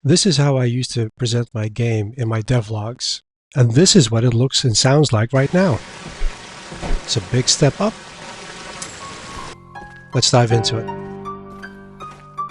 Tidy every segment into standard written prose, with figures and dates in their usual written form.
This is how I used to present my game in my devlogs, and this is what it looks and sounds like right now. It's a big step up. Let's dive into it.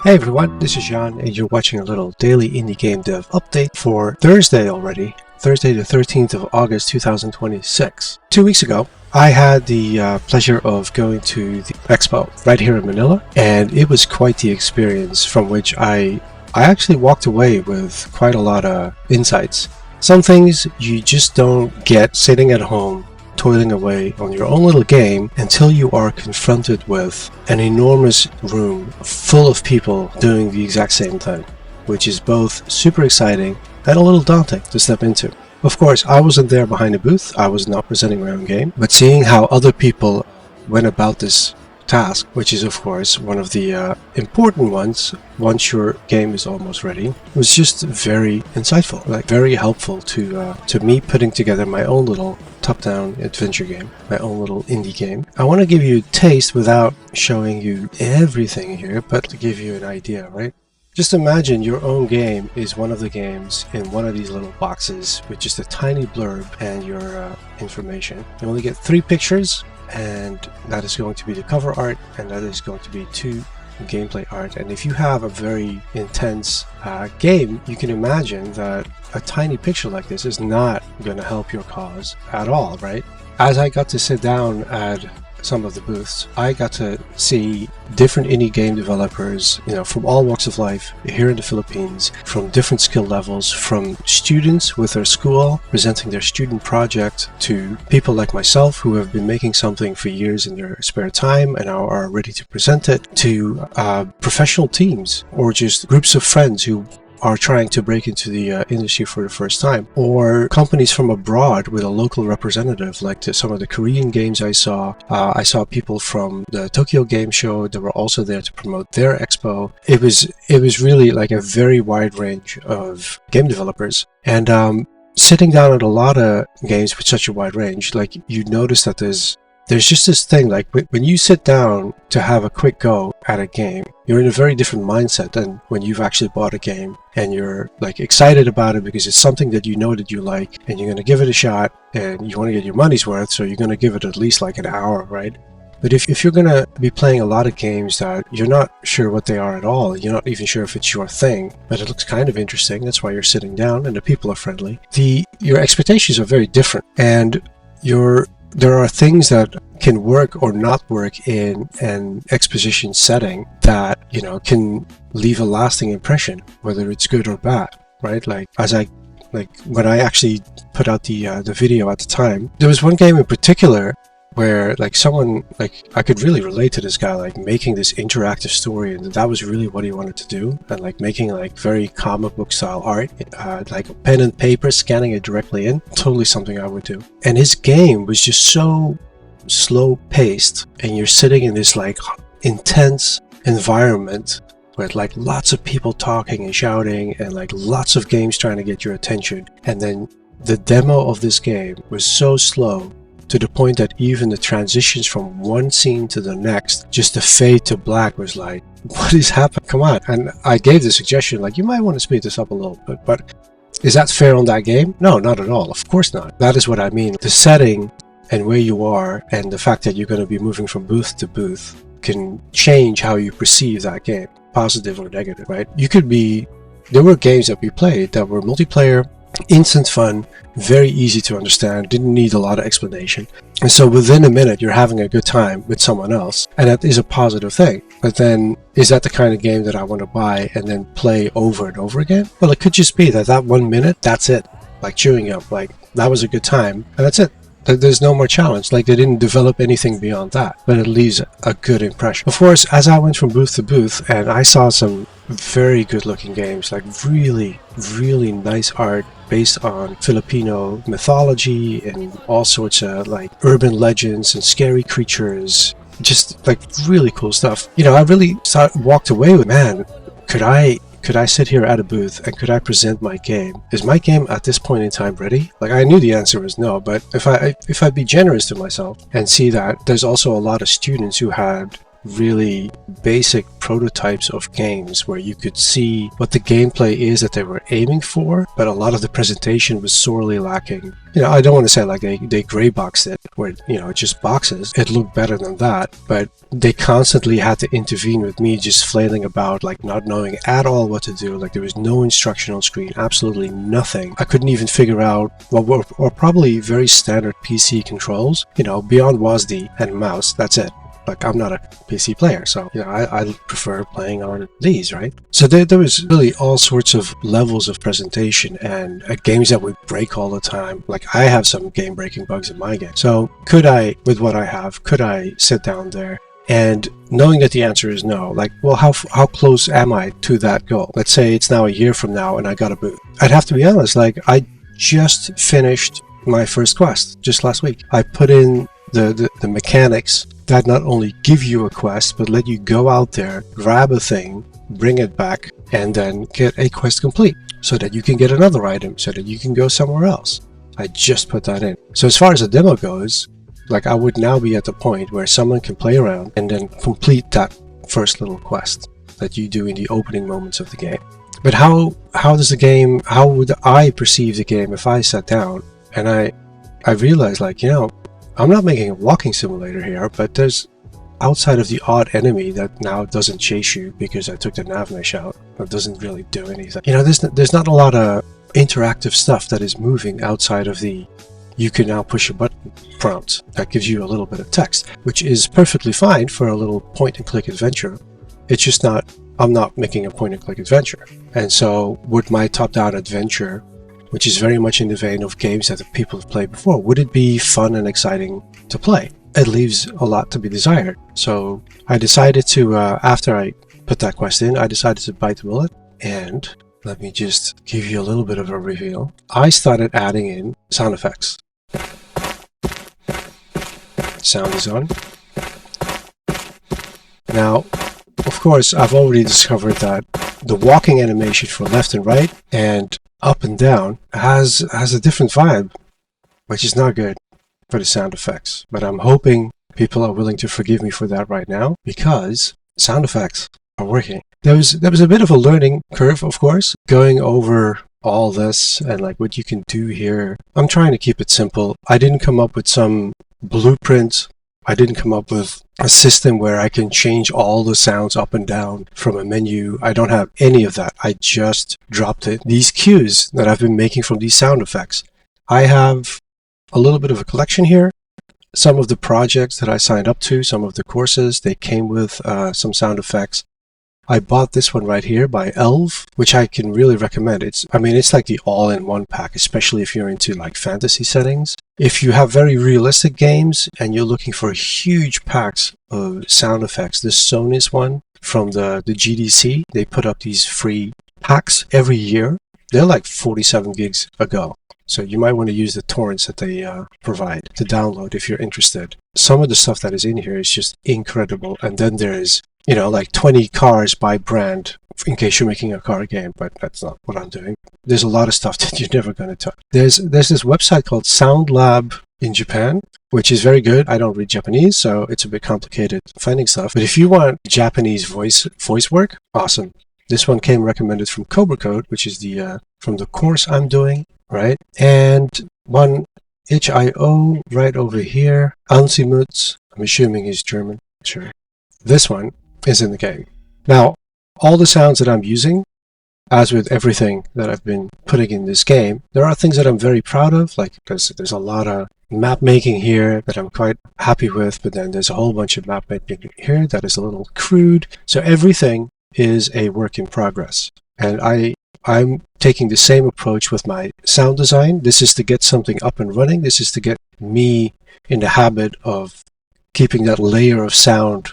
Hey everyone, this is Jan, and you're watching a little daily indie game dev update for Thursday already, Thursday the 13th of August 2026. 2 weeks ago, I had the pleasure of going to the expo right here in Manila, and it was quite the experience from which I actually walked away with quite a lot of insights. Some things you just don't get sitting at home toiling away on your own little game until you are confronted with an enormous room full of people doing the exact same thing, which is both super exciting and a little daunting to step into. Of course, I wasn't there behind the booth, I was not presenting my own game, but seeing how other people went about this task, which is of course one of the important ones once your game is almost ready, was just very insightful, like very helpful to me putting together my own little top-down adventure game, my own little indie game. I want to give you a taste without showing you everything here, but to give you an idea, right? Just imagine your own game is one of the games in one of these little boxes with just a tiny blurb and your information. You only get 3 pictures, and that is going to be the cover art, and that is going to be 2 gameplay art. And if you have a very intense game, you can imagine that a tiny picture like this is not going to help your cause at all, right? As I got to sit down at some of the booths, I got to see different indie game developers, from all walks of life here in the Philippines, from different skill levels, from students with their school presenting their student project to people like myself who have been making something for years in their spare time and now are ready to present it, to professional teams or just groups of friends who are trying to break into the industry for the first time, or companies from abroad with a local representative, like some of the Korean games I saw. I saw people from the Tokyo Game Show that were also there to promote their expo. It was really like a very wide range of game developers, and sitting down at a lot of games with such a wide range, like you notice that there's just this thing, like when you sit down to have a quick go at a game, you're in a very different mindset than when you've actually bought a game and you're like excited about it because it's something that you know that you like and you're going to give it a shot and you want to get your money's worth, so you're going to give it at least like an hour, right? But if you're going to be playing a lot of games that you're not sure what they are at all, you're not even sure if it's your thing, but it looks kind of interesting, that's why you're sitting down and the people are friendly, your expectations are very different, and there are things that can work or not work in an exposition setting that, can leave a lasting impression, whether it's good or bad, right? Like when I actually put out the video at the time, there was one game in particular where I could really relate to this guy, like making this interactive story, and that was really what he wanted to do, and like making like very comic book style art, like a pen and paper, scanning it directly in, totally something I would do. And his game was just so slow paced, and you're sitting in this like intense environment with like lots of people talking and shouting and like lots of games trying to get your attention, and then the demo of this game was so slow to the point that even the transitions from one scene to the next, just the fade to black, was like, what is happening? Come on. And I gave the suggestion, like, you might want to speed this up a little bit, but is that fair on that game? No, not at all. Of course not. That is what I mean. The setting and where you are and the fact that you're going to be moving from booth to booth can change how you perceive that game, positive or negative, right? There were games that we played that were multiplayer, instant fun, very easy to understand, didn't need a lot of explanation, and so within a minute you're having a good time with someone else, and that is a positive thing. But then, is that the kind of game that I want to buy and then play over and over again? Well, it could just be that 1 minute, that's it, like chewing up, like that was a good time and that's it. There's no more challenge, like they didn't develop anything beyond that, but it leaves a good impression. Of course, as I went from booth to booth and I saw some very good looking games, like really, really nice art based on Filipino mythology and all sorts of like urban legends and scary creatures, just like really cool stuff. I really walked away with, man, could I sit here at a booth and could I present my game? Is my game at this point in time ready? Like, I knew the answer was no, but if I'd be generous to myself and see that there's also a lot of students who had really basic prototypes of games where you could see what the gameplay is that they were aiming for, but a lot of the presentation was sorely lacking. You know, I don't want to say like they gray boxed it, where, you know, it's just boxes. It looked better than that, but they constantly had to intervene with me just flailing about, like not knowing at all what to do. Like there was no instruction on screen, absolutely nothing. I couldn't even figure out what were probably very standard PC controls, you know, beyond WASD and mouse, that's it. Like, I'm not a PC player, so, you know, I prefer playing on these, right? So there was really all sorts of levels of presentation and games that would break all the time. Like, I have some game-breaking bugs in my game. So could I, with what I have, could I sit down there and knowing that the answer is no, like, well, how close am I to that goal? Let's say it's now a year from now and I got a boot. I'd have to be honest, like, I just finished my first quest just last week. I put in the mechanics that not only give you a quest, but let you go out there, grab a thing, bring it back, and then get a quest complete so that you can get another item, so that you can go somewhere else. I just put that in. So as far as the demo goes, like, I would now be at the point where someone can play around and then complete that first little quest that you do in the opening moments of the game. But how does the game, how would I perceive the game if I sat down and I realized, like, you know, I'm not making a walking simulator here, but there's, outside of the odd enemy that now doesn't chase you because I took the nav mesh out, it doesn't really do anything. You know, there's not a lot of interactive stuff that is moving outside of the you can now push a button prompt that gives you a little bit of text, which is perfectly fine for a little point-and-click adventure. It's just not, I'm not making a point-and-click adventure. And so would my top-down adventure, which is very much in the vein of games that people have played before, would it be fun and exciting to play? It leaves a lot to be desired. So I decided to, after I put that quest in, I decided to bite the bullet, and let me just give you a little bit of a reveal. I started adding in sound effects. Sound is on. Now, of course, I've already discovered that the walking animation for left and right and up and down has a different vibe, which is not good for the sound effects. But I'm hoping people are willing to forgive me for that right now, because sound effects are working. There was a bit of a learning curve, of course, going over all this and like what you can do here. I'm trying to keep it simple. I didn't come up with some blueprint. I didn't come up with a system where I can change all the sounds up and down from a menu. I don't have any of that. I just dropped it. These cues that I've been making from these sound effects, I have a little bit of a collection here. Some of the projects that I signed up to, some of the courses, they came with some sound effects. I bought this one right here by ELV, which I can really recommend. It's like the all-in-one pack, especially if you're into like fantasy settings. If you have very realistic games and you're looking for huge packs of sound effects, this Sonis one from the GDC, they put up these free packs every year. They're like 47 gigs a go. So you might want to use the torrents that they provide to download if you're interested. Some of the stuff that is in here is just incredible. And then there's, you know, like 20 cars by brand in case you're making a car game, but that's not what I'm doing. There's a lot of stuff that you're never going to touch. There's this website called Sound Lab in Japan, which is very good. I don't read Japanese, so it's a bit complicated finding stuff. But if you want Japanese voice work, awesome. This one came recommended from Cobra Code, which is the from the course I'm doing, right? And one HIO right over here, Ansimuz, I'm assuming he's German, sure. This one is in the game. Now, all the sounds that I'm using, as with everything that I've been putting in this game, there are things that I'm very proud of, like there's a lot of map making here that I'm quite happy with, but then there's a whole bunch of map making here that is a little crude. So everything is a work in progress. And I'm taking the same approach with my sound design. This is to get something up and running. This is to get me in the habit of keeping that layer of sound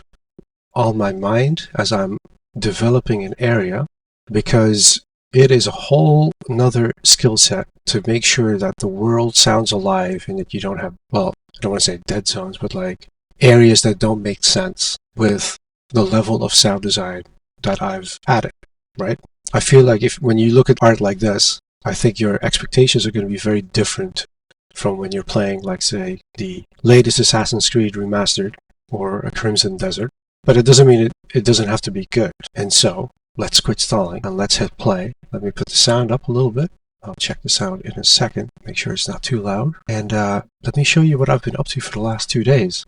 on my mind as I'm developing an area, because it is a whole another skill set to make sure that the world sounds alive and that you don't have, well, I don't want to say dead zones, but like areas that don't make sense with the level of sound design that I've added, right? I feel like when you look at art like this, I think your expectations are going to be very different from when you're playing, like, say, the latest Assassin's Creed Remastered or a Crimson Desert. but it doesn't mean it doesn't have to be good. And so let's quit stalling and let's hit play. Let me put the sound up a little bit. I'll check the sound in a second, make sure it's not too loud. And let me show you what I've been up to for the last 2 days.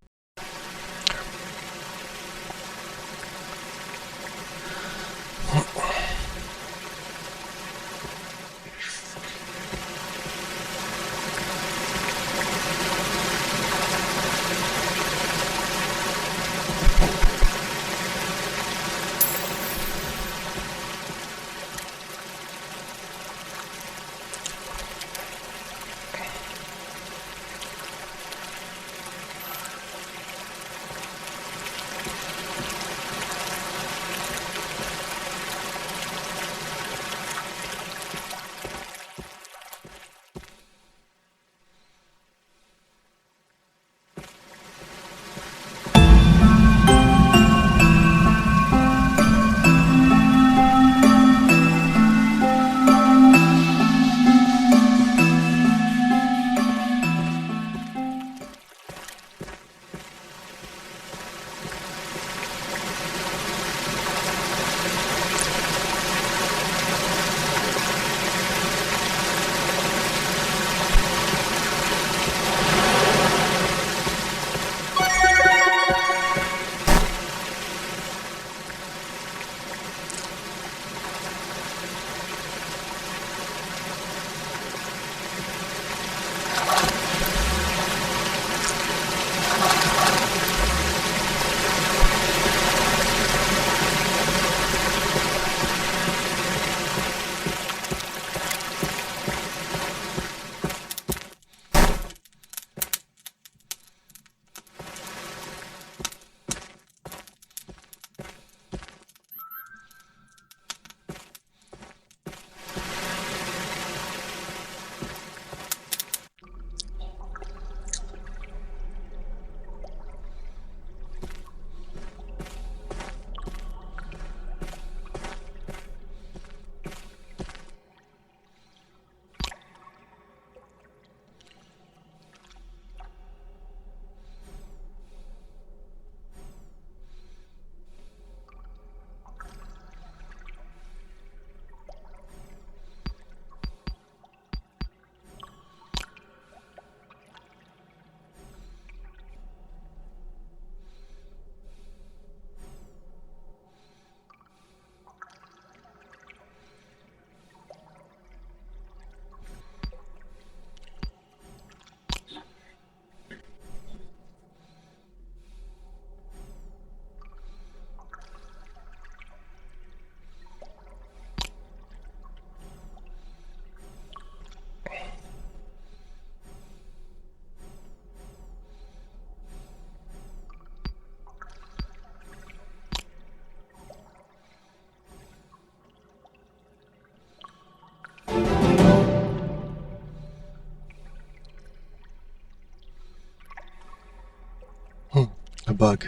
A bug.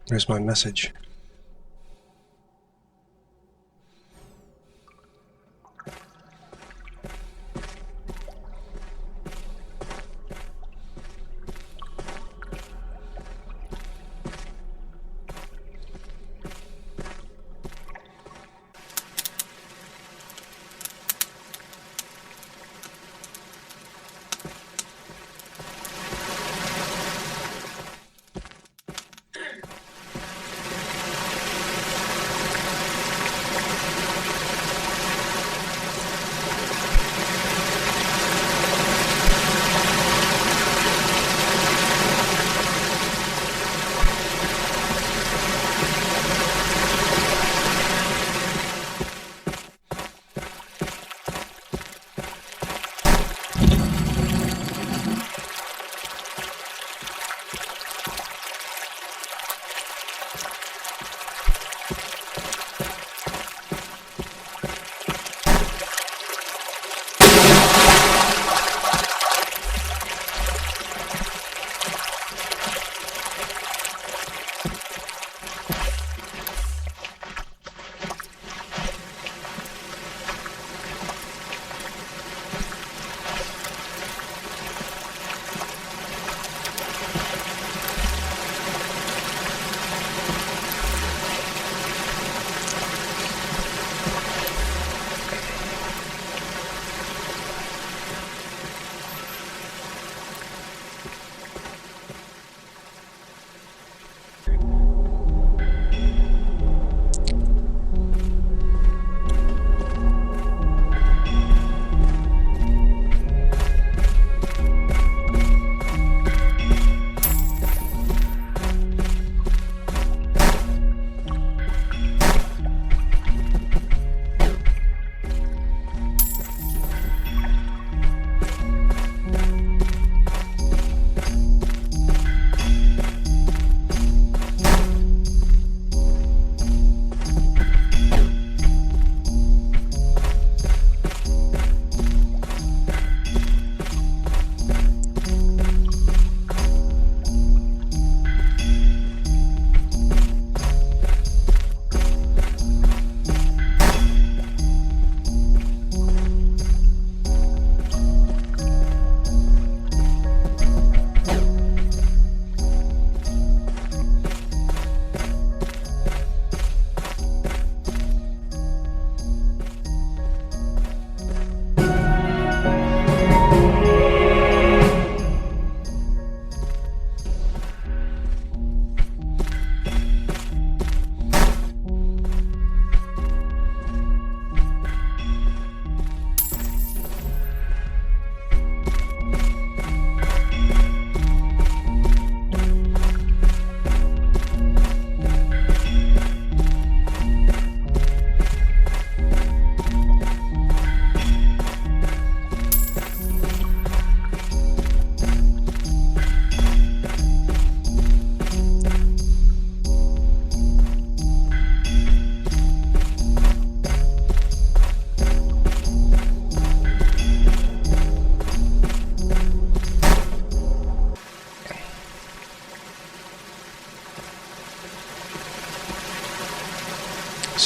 There's my message.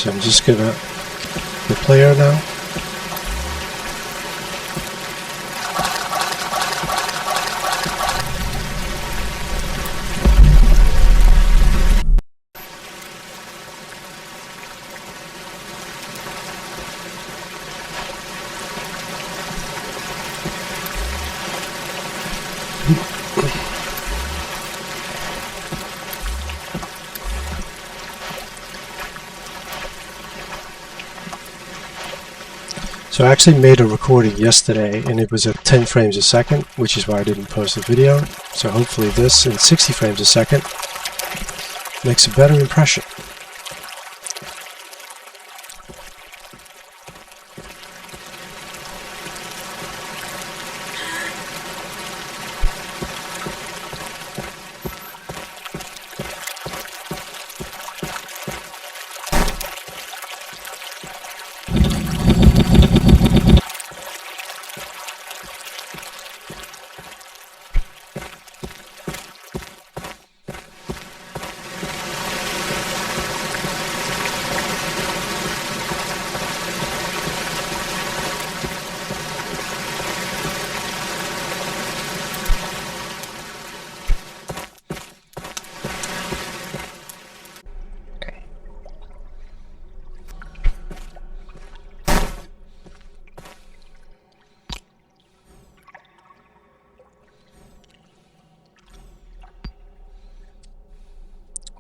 So I'm just gonna the player now. So I actually made a recording yesterday and it was at 10 frames a second, which is why I didn't post the video. So hopefully this in 60 frames a second makes a better impression.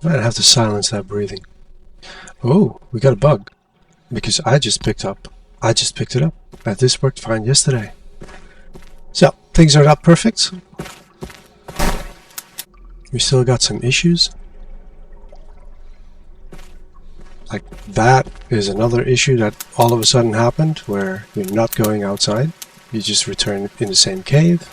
I might have to silence that breathing. Oh, we got a bug. Because I just picked it up. And this worked fine yesterday. So, things are not perfect. We still got some issues. Like that is another issue that all of a sudden happened where you're not going outside. You just return in the same cave.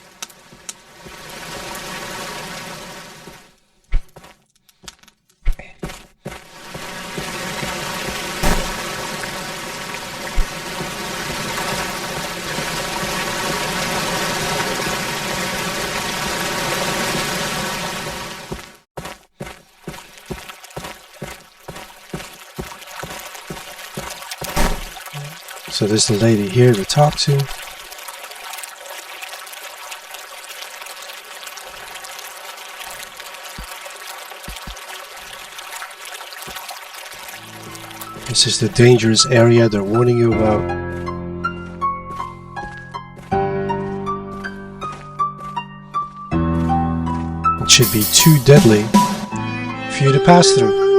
So there's the lady here to talk to. This is the dangerous area they're warning you about. It should be too deadly for you to pass through.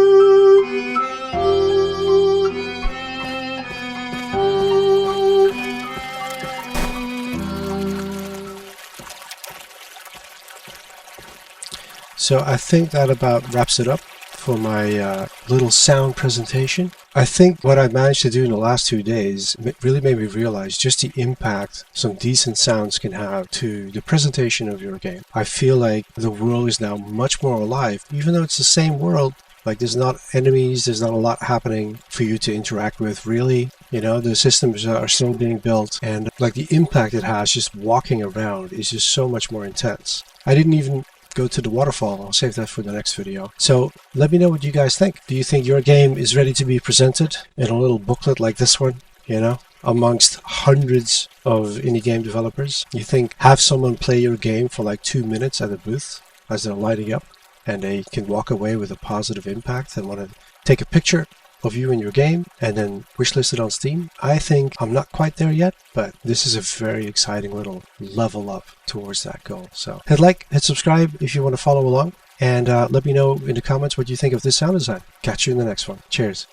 So I think that about wraps it up for my little sound presentation. I think what I managed to do in the last 2 days really made me realize just the impact some decent sounds can have to the presentation of your game. I feel like the world is now much more alive, even though it's the same world. Like there's not enemies, there's not a lot happening for you to interact with really. You know, the systems are still being built, and like the impact it has just walking around is just so much more intense. I didn't even go to the waterfall. I'll save that for the next video. So let me know what you guys think. Do you think your game is ready to be presented in a little booklet like this one, you know, amongst hundreds of indie game developers? You think have someone play your game for like 2 minutes at a booth as they're lighting up and they can walk away with a positive impact and want to take a picture of you and your game and then wishlist it on Steam? I think I'm not quite there yet, but this is a very exciting little level up towards that goal. So hit like, hit subscribe if you want to follow along, and let me know in the comments what you think of this sound design. Catch you in the next one. Cheers.